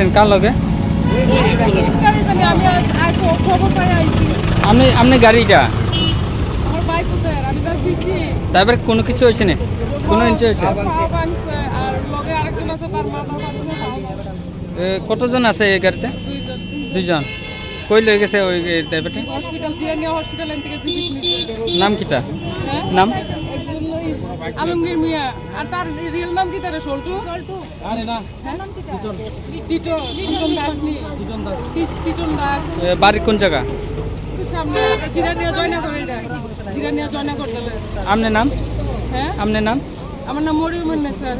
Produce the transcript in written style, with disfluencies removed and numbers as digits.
আইছেন কার লগে? আমি খবর পাই আইছি আপনি গাড়িটা আমার বাইক কোথায় আমি তার পিছি তারপরে কোনো কিছু হয়েছে না? কোনো ইঞ্চি হয়েছে? আর লগে আরেকজন আছে তার মাথা কতজন আছে এই গাড়িতে? দুইজন দুজন। কই লয়ে গেছে ওই ড্রাইভারটা? হসপিটাল দিয়ে নিয়ে হসপিটাল এন থেকে নাম কিটা? নাম? আলমগীর মিয়া আর তার রিয়েল নাম কি তার সল্টু সল্টু আরে না নাম কি তার টিটো টিটন দাস নি টিটন দাস। বাড়ি কোন জায়গা? সামনে জিরানিয়া জয়নগর এটা জিরানিয়া জয়নগর দলে। আপনার নাম? হ্যাঁ আপনার নাম? আমার নাম মরিয়ম স্যার।